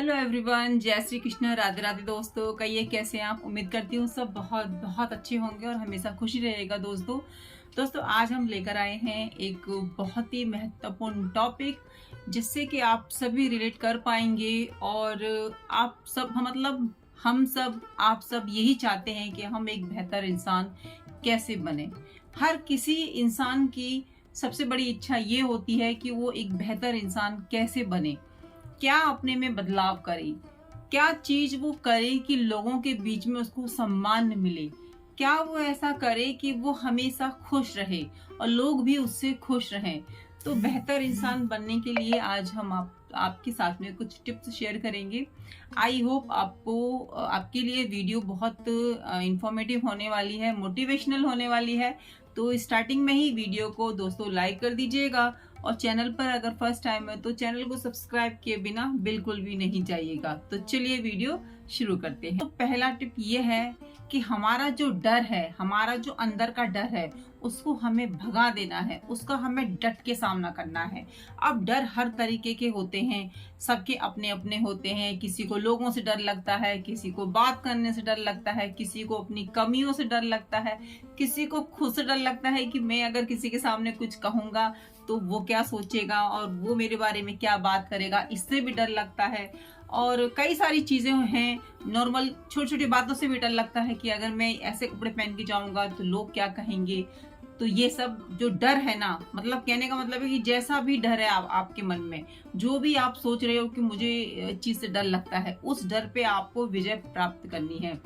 Hello everyone, जय श्री कृष्ण, राधे राधे दोस्तों। कहिए कैसे हैं आप। उम्मीद करती हूँ सब बहुत बहुत अच्छे होंगे और हमेशा खुशी रहेगा। दोस्तों आज हम लेकर आए हैं एक बहुत ही महत्वपूर्ण टॉपिक, जिससे कि आप सभी रिलेट कर पाएंगे। और आप सब मतलब हम सब आप सब यही चाहते हैं कि हम एक बेहतर इंसान कैसे बने। हर किसी इंसान की सबसे बड़ी इच्छा ये होती है कि वो एक बेहतर इंसान कैसे बने, क्या अपने में बदलाव करे, क्या चीज वो करे कि लोगों के बीच में उसको सम्मान मिले, क्या वो ऐसा करे कि वो हमेशा खुश रहे और लोग भी उससे खुश रहें। तो बेहतर इंसान बनने के लिए आज हम आपके साथ में कुछ टिप्स शेयर करेंगे। आई होप आपको आपके लिए वीडियो बहुत इंफॉर्मेटिव होने वाली है, मोटिवेशनल होने वाली है। तो स्टार्टिंग में ही वीडियो को दोस्तों लाइक कर दीजिएगा और चैनल पर अगर फर्स्ट टाइम है तो चैनल को सब्सक्राइब किए बिना बिल्कुल भी नहीं जाइएगा। तो चलिए वीडियो शुरू करते हैं। तो पहला टिप ये है कि हमारा जो डर है, हमारा जो अंदर का डर है, उसको हमें भगा देना है, उसका हमें डट के सामना करना है। अब डर हर तरीके के होते हैं, सबके अपने अपने होते हैं। किसी को लोगों से डर लगता है, किसी को बात करने से डर लगता है, किसी को अपनी कमियों से डर लगता है, किसी को खुद से डर लगता है कि मैं अगर किसी के सामने कुछ कहूंगा तो वो क्या सोचेगा और वो मेरे बारे में क्या बात करेगा, इससे भी डर लगता है। और कई सारी चीजें हैं, नॉर्मल छोटी छोटी बातों से भी डर लगता है कि अगर मैं ऐसे कपड़े पहन के जाऊंगा तो लोग क्या कहेंगे। तो ये सब जो डर है ना, मतलब कहने का मतलब है कि जैसा भी डर है आपके मन में, जो भी आप सोच रहे हो कि मुझे चीज से डर लगता है, उस डर पे आपको विजय प्राप्त करनी है।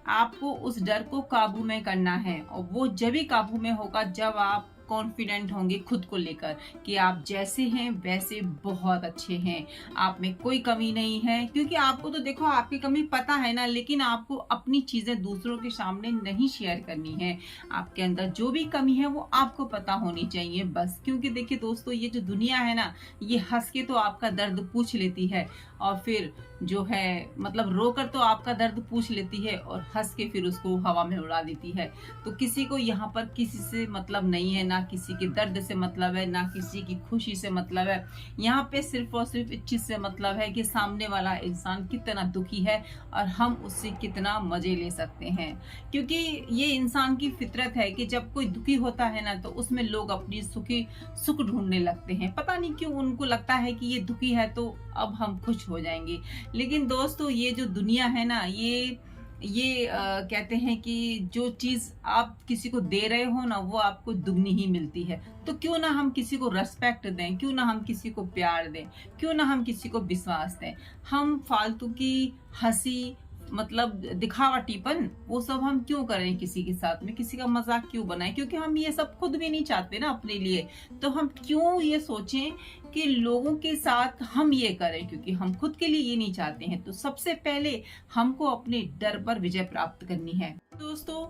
आपको उस डर को काबू में करना है और वो जब ही काबू में होगा जब आप कॉन्फिडेंट होंगे खुद को लेकर कि आप जैसे हैं वैसे बहुत अच्छे हैं, आप में कोई कमी नहीं है। क्योंकि आपको तो देखो आपकी कमी पता है ना, लेकिन आपको अपनी चीजें दूसरों के सामने नहीं शेयर करनी है। आपके अंदर जो भी कमी है वो आपको पता होनी चाहिए बस। क्योंकि देखिए दोस्तों, ये जो दुनिया है ना, ये हंस के तो आपका दर्द पूछ लेती है और फिर जो है मतलब रोकर तो आपका दर्द पूछ लेती है और हंस के फिर उसको हवा में उड़ा देती है। तो किसी को यहाँ पर किसी से मतलब नहीं है, ना किसी के दर्द से मतलब है, ना किसी की खुशी से मतलब है। यहाँ पे सिर्फ और सिर्फ इस चीज से मतलब है कि सामने वाला इंसान कितना दुखी है और हम उससे कितना मजे ले सकते हैं। क्योंकि ये इंसान की फितरत है कि जब कोई दुखी होता है ना, तो उसमें लोग अपनी सुख ढूंढने लगते हैं। पता नहीं क्यों उनको लगता है कि ये दुखी है तो अब हम खुश हो जाएंगे। लेकिन दोस्तों, ये जो दुनिया है ना, ये कहते हैं कि जो चीज आप किसी को दे रहे हो ना, वो आपको दुगनी ही मिलती है। तो क्यों ना हम किसी को रेस्पेक्ट दें, क्यों ना हम किसी को प्यार दें, क्यों ना हम किसी को विश्वास दें। हम फालतू की हंसी मतलब दिखावटीपन वो सब हम क्यों करें किसी के साथ में, किसी का मजाक क्यों बनाएं। क्योंकि हम ये सब खुद भी नहीं चाहते ना अपने लिए। तो हम क्यों ये सोचें कि लोगों के साथ हम ये करें, क्योंकि हम खुद के लिए ये नहीं चाहते हैं। तो सबसे पहले हमको अपने डर पर विजय प्राप्त करनी है। दोस्तों,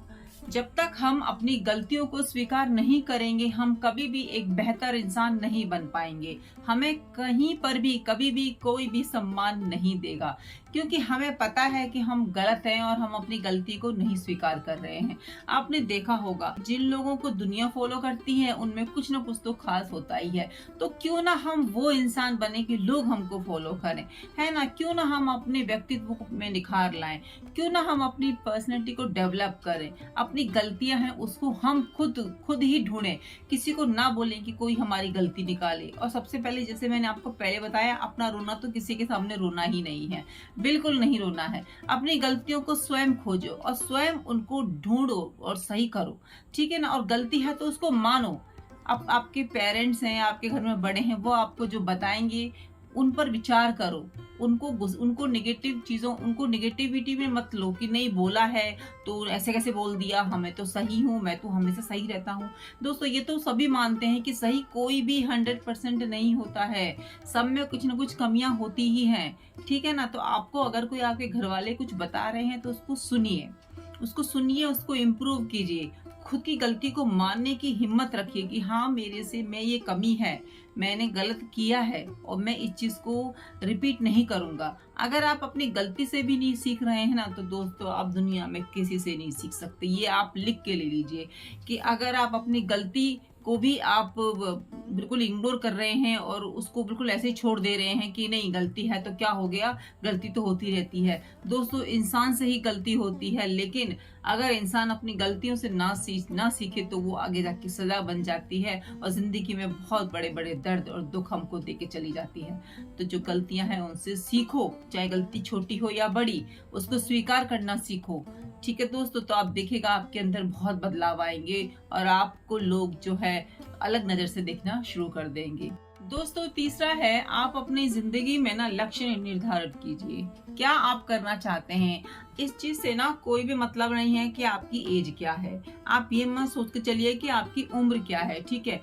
जब तक हम अपनी गलतियों को स्वीकार नहीं करेंगे, हम कभी भी एक बेहतर इंसान नहीं बन पाएंगे। हमें कहीं पर भी कभी भी कोई भी सम्मान नहीं देगा, क्योंकि हमें पता है कि हम गलत हैं और हम अपनी गलती को नहीं स्वीकार कर रहे हैं। आपने देखा होगा, जिन लोगों को दुनिया फॉलो करती है उनमें कुछ ना कुछ तो खास होता ही है। तो क्यों ना हम वो इंसान बने कि लोग हमको फॉलो करें, है ना। क्यों ना हम अपने व्यक्तित्व में निखार लाएं, क्यों ना हम अपनी पर्सनैलिटी को डेवलप करें। अपनी गलतियां हैं उसको हम खुद ही ढूंढें, किसी को ना बोलें कि कोई हमारी गलती निकाले। और सबसे पहले, जैसे मैंने आपको पहले बताया, अपना रोना तो किसी के सामने रोना ही नहीं है, बिल्कुल नहीं रोना है। अपनी गलतियों को स्वयं खोजो और स्वयं उनको ढूंढो और सही करो, ठीक है ना। और गलती है तो उसको मानो। अब आपके पेरेंट्स हैं, आपके घर में बड़े हैं, वो आपको जो बताएंगे उन पर विचार करो। उनको नेगेटिविटी में मत लो कि नहीं बोला है तो ऐसे कैसे बोल दिया, हमें तो सही हूँ, मैं तो हमेशा सही रहता हूँ। दोस्तों, ये तो सभी मानते हैं कि सही कोई भी 100% नहीं होता है, सब में कुछ ना कुछ कमियां होती ही हैं, ठीक है ना। तो आपको अगर कोई आपके घर वाले कुछ बता रहे हैं तो उसको सुनिए, उसको इम्प्रूव कीजिए। खुद की गलती को मानने की हिम्मत रखिए कि हाँ, मैं ये कमी है, मैंने गलत किया है और मैं इस चीज को रिपीट नहीं करूंगा। अगर आप अपनी गलती से भी नहीं सीख रहे हैं ना, तो दोस्तों आप दुनिया में किसी से नहीं सीख सकते। ये आप लिख के ले लीजिए कि अगर आप अपनी गलती को भी आप बिल्कुल इग्नोर कर रहे हैं और उसको बिल्कुल ऐसे ही छोड़ दे रहे हैं कि नहीं, गलती है तो क्या हो गया, गलती तो होती रहती है। दोस्तों, इंसान से ही गलती होती है, लेकिन अगर इंसान अपनी गलतियों से ना सीखे तो वो आगे जाके सजा बन जाती है और जिंदगी में बहुत बड़े बड़े दर्द और दुख हमको दे के चली जाती है। तो जो गलतियां हैं उनसे सीखो, चाहे गलती छोटी हो या बड़ी, उसको स्वीकार करना सीखो। ठीक है दोस्तों, तो आप देखेगा आपके अंदर बहुत बदलाव आएंगे और आपको लोग जो है अलग नजर से देखना शुरू कर देंगे। दोस्तों, तीसरा है, आप अपनी जिंदगी में ना लक्ष्य निर्धारित कीजिए। क्या आप करना चाहते हैं? इस चीज से ना कोई भी मतलब नहीं है कि आपकी एज क्या है। आप ये मत सोच के चलिए कि आपकी उम्र क्या है। ठीक है,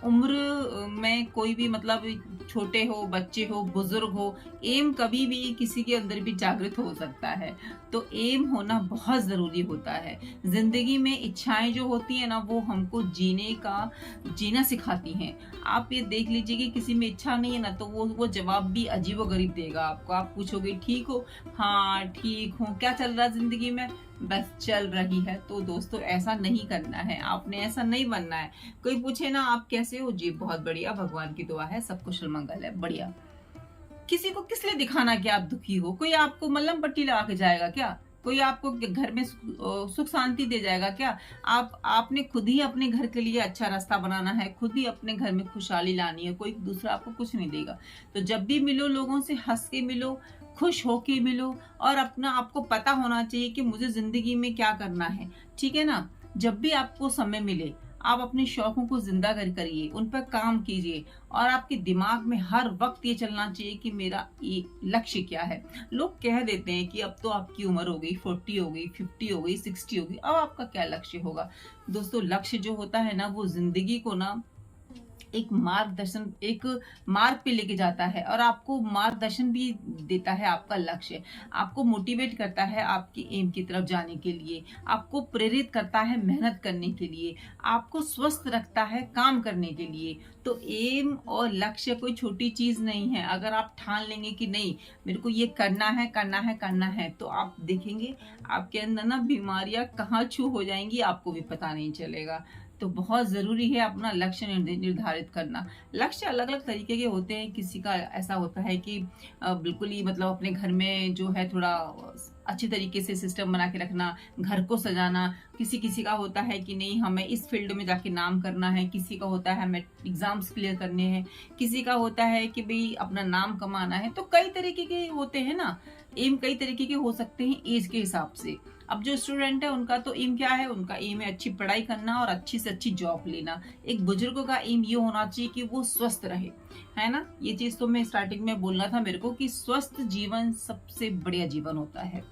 उम्र में कोई भी मतलब छोटे हो, बच्चे हो, बुजुर्ग हो, एम कभी भी किसी के अंदर भी जागृत हो सकता है। तो एम होना बहुत जरूरी होता है। जिंदगी में इच्छाएं जो होती है ना, वो हमको जीना सिखाती हैं। आप ये देख लीजिए कि किसी में इच्छा नहीं है ना, तो वो जवाब भी अजीबोगरीब देगा आपको। आप पूछोगे ठीक हो? हाँ ठीक हूँ। क्या चल रहा है जिंदगी में? बस चल रही है। तो दोस्तों, ऐसा नहीं करना है, आपने ऐसा नहीं बनना है। कोई पूछे ना आप कैसे हो? जी बहुत बढ़िया, भगवान की दुआ है, सब कुशल मंगल है, बढ़िया। किसी को किस लिए दिखाना कि आप दुखी हो? कोई आपको मल्लम पट्टी लगा के जाएगा क्या? कोई आपको घर में सुख शांति दे जाएगा क्या? आपने खुद ही अपने घर के लिए अच्छा रास्ता बनाना है, खुद ही अपने घर में खुशहाली लानी है, कोई दूसरा आपको कुछ नहीं देगा। तो जब भी मिलो, लोगों से हंस के मिलो, खुश होके मिलो, और अपना आपको पता होना चाहिए कि मुझे जिंदगी में क्या करना है। ठीक है ना? जब भी आपको समय मिले, आप अपने शौकों को जिंदा करिए, उन पर काम कीजिए, और आपके दिमाग में हर वक्त ये चलना चाहिए कि मेरा ये लक्ष्य क्या है। लोग कह देते हैं कि अब तो आपकी उम्र हो गई, 40 हो गई, 50 हो गई, 60 हो गई, अब आपका क्या लक्ष्य होगा? दोस्तों, लक्ष्य जो होता है ना, वो जिंदगी को ना एक मार्गदर्शन, एक मार्ग पे लेके जाता है, और आपको मार्गदर्शन भी देता है। आपका लक्ष्य आपको मोटिवेट करता है आपकी एम की तरफ जाने के लिए, आपको प्रेरित करता है मेहनत करने के लिए, आपको स्वस्थ रखता है काम करने के लिए। तो एम और लक्ष्य कोई छोटी चीज नहीं है। अगर आप ठान लेंगे कि नहीं, मेरे को ये करना है करना है करना है, तो आप देखेंगे आपके अंदर ना बीमारियां कहाँ छू हो जाएंगी, आपको भी पता नहीं चलेगा। तो बहुत जरूरी है अपना लक्ष्य निर्धारित करना। लक्ष्य अलग अलग तरीके के होते हैं। किसी का ऐसा होता है कि बिल्कुल ही मतलब अपने घर में जो है थोड़ा अच्छी तरीके से सिस्टम बना के रखना, घर को सजाना। किसी किसी का होता है कि नहीं, हमें इस फील्ड में जाके नाम करना है। किसी का होता है हमें एग्जाम्स क्लियर करने हैं। किसी का होता है कि भाई अपना नाम कमाना है। तो कई तरीके के होते हैं ना, एम कई तरीके के हो सकते हैं एज के हिसाब से। अब जो स्टूडेंट है उनका तो एम क्या है? उनका एम है अच्छी पढ़ाई करना और अच्छी से अच्छी जॉब लेना। एक बुजुर्ग का एम ये होना चाहिए कि वो स्वस्थ रहे, है ना? ये चीज तो मैं स्टार्टिंग में बोलना था मेरे को कि स्वस्थ जीवन सबसे बढ़िया जीवन होता है।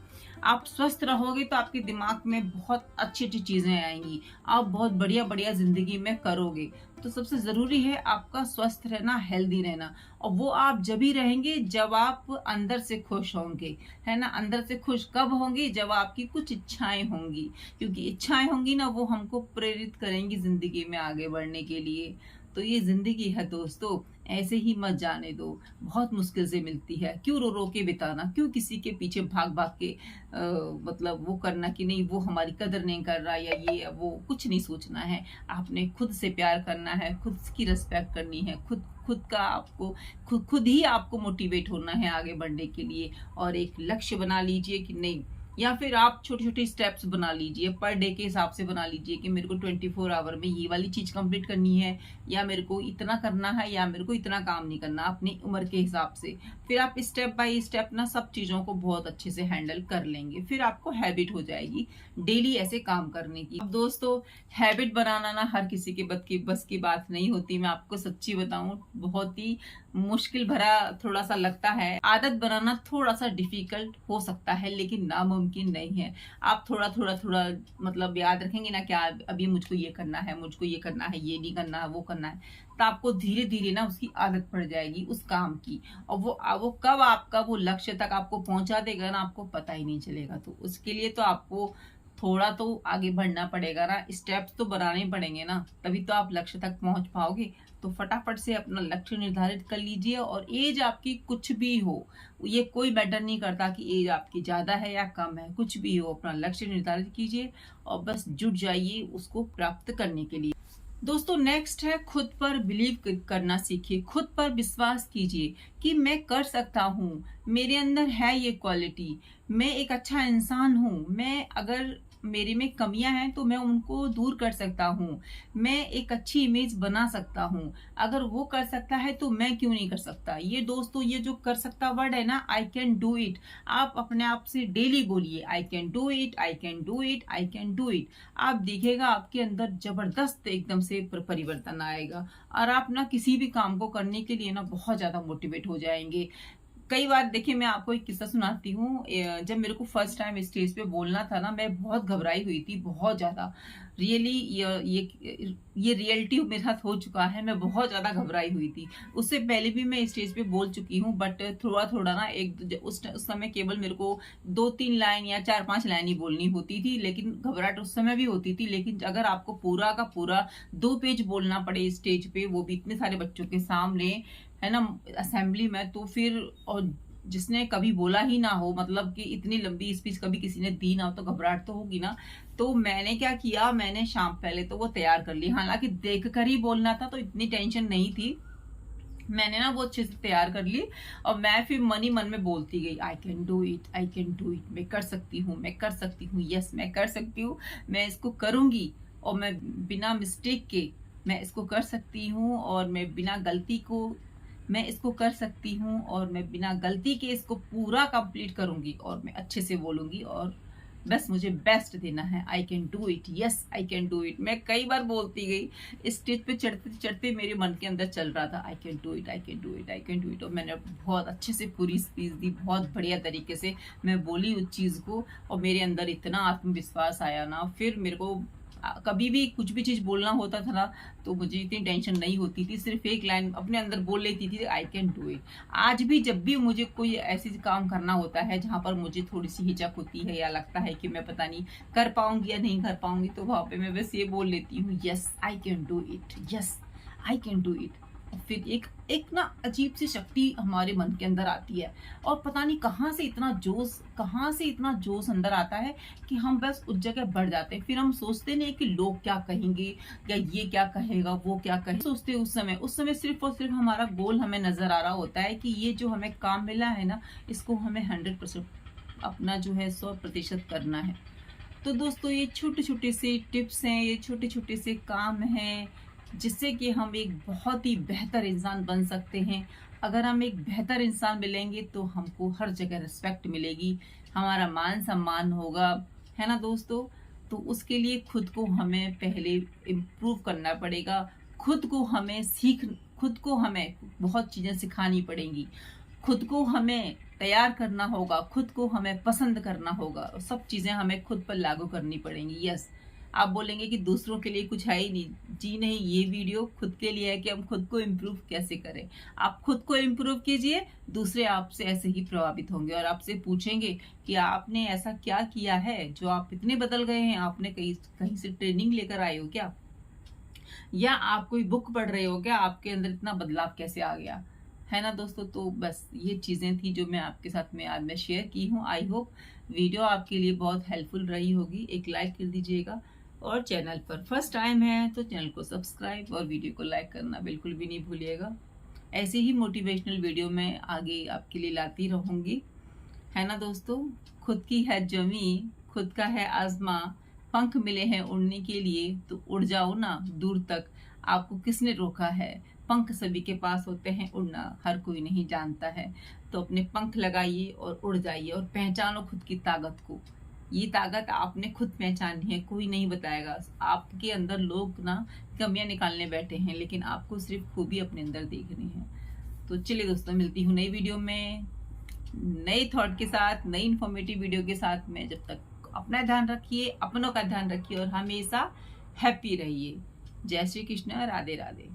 आप स्वस्थ रहोगे तो आपके दिमाग में बहुत अच्छी अच्छी चीजें आएंगी, आप बहुत बढ़िया बढ़िया जिंदगी में करोगे। तो सबसे जरूरी है आपका स्वस्थ रहना, हेल्दी रहना। और वो आप जब ही रहेंगे जब आप अंदर से खुश होंगे, है ना? अंदर से खुश कब होंगे? जब आपकी कुछ इच्छाएं होंगी, क्योंकि इच्छाएं होंगी ना, वो हमको प्रेरित करेंगी जिंदगी में आगे बढ़ने के लिए। तो ये जिंदगी है दोस्तों, ऐसे ही मत जाने दो। बहुत मुश्किल से मिलती है, क्यों रो रो के बिताना, क्यों किसी के पीछे भाग भाग के मतलब वो करना कि नहीं वो हमारी कदर नहीं कर रहा या ये वो, कुछ नहीं सोचना है। आपने खुद से प्यार करना है, खुद की रिस्पेक्ट करनी है, खुद खुद का आपको खुद ही आपको मोटिवेट होना है आगे बढ़ने के लिए। और एक लक्ष्य बना लीजिए कि नहीं, या फिर आप छोटी छोटी स्टेप्स बना लीजिए, पर डे के हिसाब से बना लीजिए कि मेरे को 24 आवर में ये वाली चीज कंप्लीट करनी है, या मेरे को इतना करना है, या मेरे को इतना काम नहीं करना, अपनी उम्र के हिसाब से। फिर आप स्टेप बाय स्टेप ना सब चीजों को बहुत अच्छे से हैंडल कर लेंगे, फिर आपको हैबिट हो जाएगी डेली ऐसे काम करने की। अब दोस्तों, हैबिट बनाना ना हर किसी के बस की बात नहीं होती। मैं आपको सच्ची बताऊं, बहुत ही मुश्किल भरा थोड़ा सा लगता है। आदत बनाना थोड़ा सा डिफिकल्ट हो सकता है, लेकिन नामुमकिन नहीं है। आप थोड़ा थोड़ा थोड़ा मतलब याद रखेंगे ना कि अभी मुझको ये करना है, मुझको ये करना है, ये नहीं करना है, वो करना है, तो आपको धीरे धीरे ना उसकी आदत पड़ जाएगी उस काम की। और वो कब आपका वो लक्ष्य तक आपको पहुंचा देगा ना, आपको पता ही नहीं चलेगा। तो उसके लिए तो आपको थोड़ा तो आगे बढ़ना पड़ेगा ना, स्टेप्स तो बनाने पड़ेंगे ना, तभी तो आप लक्ष्य तक पहुंच पाओगे। तो फटाफट से अपना लक्ष्य निर्धारित कर लीजिए। और एज आपकी कुछ भी हो, ये कोई मैटर नहीं करता कि एज आपकी ज्यादा है या कम है, कुछ भी हो, अपना लक्ष्य निर्धारित कीजिए और बस जुट जाइए उसको प्राप्त करने के लिए। दोस्तों नेक्स्ट है खुद पर बिलीव करना सीखिए, खुद पर विश्वास कीजिए कि मैं कर सकता हूँ, मेरे अंदर है ये क्वालिटी, मैं एक अच्छा इंसान हूँ, मैं अगर मेरे में कमियां हैं तो मैं उनको दूर कर सकता हूँ, मैं एक अच्छी इमेज बना सकता हूँ, अगर वो कर सकता है तो मैं क्यों नहीं कर सकता। ये दोस्तों ये जो कर सकता वर्ड है ना, आई कैन डू इट, आप अपने आप से डेली बोलिए I can do it, I can do it, I can do it. आप देखिएगा आपके अंदर जबरदस्त एकदम से परिवर्तन आएगा और आप ना किसी भी काम को करने के लिए ना बहुत ज्यादा मोटिवेट हो जाएंगे। कई बार देखिए मैं आपको एक किस्सा सुनाती हूँ। जब मेरे को फर्स्ट टाइम स्टेज पे बोलना था ना, मैं बहुत घबराई हुई थी, बहुत ज्यादा। रियली ये रियलिटी मेरे साथ हो चुका है, मैं बहुत ज्यादा घबराई हुई थी। उससे पहले भी मैं स्टेज पे बोल चुकी हूँ, बट थोड़ा थोड़ा ना उस समय केवल मेरे को 2-3 लाइन या 4-5 लाइन ही बोलनी होती थी, लेकिन घबराहट उस समय भी होती थी। लेकिन अगर आपको पूरा का पूरा 2 पेज बोलना पड़े स्टेज पे, वो भी इतने सारे बच्चों के सामने, है ना, असेंबली में, तो फिर और जिसने कभी बोला ही ना हो, मतलब कि इतनी लंबी स्पीच कभी किसी ने दी ना हो, तो घबराहट तो होगी ना। तो मैंने क्या किया, मैंने शाम पहले तो वो तैयार कर ली, हालांकि देख कर ही बोलना था तो इतनी टेंशन नहीं थी। मैंने ना वो अच्छे से तैयार कर ली और मैं फिर मन ही मन में बोलती गई I can do it, I can do it, मैं कर सकती हूँ, मैं कर सकती हूँ, यस मैं कर सकती हूँ, मैं इसको करूंगी और मैं बिना मिस्टेक के मैं इसको कर सकती हूँ, और मैं बिना गलती को मैं इसको कर सकती हूँ, और मैं बिना गलती के इसको पूरा कंप्लीट करूंगी और मैं अच्छे से बोलूंगी और बस मुझे बेस्ट देना है। I can do it, yes I can do it, मैं कई बार बोलती गई। स्टेज पे चढ़ते चढ़ते मेरे मन के अंदर चल रहा था I can do it, I can do it, I can do it, और मैंने बहुत अच्छे से पूरी स्पीच दी, बहुत बढ़िया तरीके से मैं बोली उस चीज को, और मेरे अंदर इतना आत्मविश्वास आया ना, फिर मेरे को कभी भी कुछ भी चीज बोलना होता था ना, तो मुझे इतनी टेंशन नहीं होती थी, सिर्फ एक लाइन अपने अंदर बोल लेती थी आई कैन डू इट। आज भी जब भी मुझे कोई ऐसी काम करना होता है जहां पर मुझे थोड़ी सी हिचक होती है या लगता है कि मैं पता नहीं कर पाऊंगी या नहीं कर पाऊंगी, तो वहां पे मैं बस ये बोल लेती हूँ yes I can do it, yes I can do it. फिर एक एक ना अजीब सी शक्ति हमारे मन के अंदर आती है, और पता नहीं कहाँ से इतना जोश अंदर आता है कि हम बस उस जगह बढ़ जाते हैं। फिर हम सोचते नहीं कि लोग क्या कहेंगे या ये क्या कहेगा, वो क्या कहेगा, सोचते उस समय सिर्फ और सिर्फ हमारा गोल हमें नजर आ रहा होता है कि ये जो हमें काम मिला है ना, इसको हमें 100% अपना जो है 100% करना है। तो दोस्तों ये छोटे छोटे से टिप्स हैं, ये छोटे छोटे से काम हैं, जिससे कि हम एक बहुत ही बेहतर इंसान बन सकते हैं। अगर हम एक बेहतर इंसान मिलेंगे तो हमको हर जगह रिस्पेक्ट मिलेगी, हमारा मान सम्मान होगा, है ना दोस्तों। तो उसके लिए खुद को हमें पहले इम्प्रूव करना पड़ेगा, खुद को हमें बहुत चीजें सिखानी पड़ेंगी, खुद को हमें तैयार करना होगा, खुद को हमें पसंद करना होगा, और सब चीजें हमें खुद पर लागू करनी पड़ेंगी। यस, आप बोलेंगे कि दूसरों के लिए कुछ है ही नहीं, जी नहीं, ये वीडियो खुद के लिए है कि हम खुद को इम्प्रूव कैसे करें। आप खुद को इम्प्रूव कीजिए, दूसरे आपसे ऐसे ही प्रभावित होंगे और आपसे पूछेंगे कि आपने ऐसा क्या किया है जो आप इतने बदल गए हैं, आपने कहीं कहीं से ट्रेनिंग लेकर आए हो क्या, या आप कोई बुक पढ़ रहे हो क्या, आपके अंदर इतना बदलाव कैसे आ गया, है ना दोस्तों। तो बस ये चीजें थी जो मैं आपके साथ में आज मैं शेयर की हूँ। आई होप वीडियो आपके लिए बहुत हेल्पफुल रही होगी। एक लाइक कर दीजिएगा, और चैनल पर फर्स्ट टाइम है तो चैनल को सब्सक्राइब और वीडियो को लाइक करना बिल्कुल भी नहीं भूलिएगा। ऐसे ही मोटिवेशनल वीडियो मैं आगे आपके लिए लाती रहूंगी, है ना दोस्तों। खुद की है जमी, खुद का है आजमा, पंख मिले हैं उड़ने के लिए तो उड़ जाओ ना दूर तक, आपको किसने रोका है। पंख सभी के पास होते हैं, उड़ना हर कोई नहीं जानता है। तो अपने पंख लगाइए और उड़ जाइए और पहचानो खुद की ताकत को। ये ताकत आपने खुद पहचानी है, कोई नहीं बताएगा। आपके अंदर लोग ना कमियां निकालने बैठे हैं, लेकिन आपको सिर्फ खूबी अपने अंदर देखनी है। तो चलिए दोस्तों, मिलती हूँ नई वीडियो में नए थॉट के साथ, नई इन्फॉर्मेटिव वीडियो के साथ में। जब तक अपना ध्यान रखिए, अपनों का ध्यान रखिए और हमेशा हैप्पी रहिए। जय श्री कृष्ण, राधे राधे।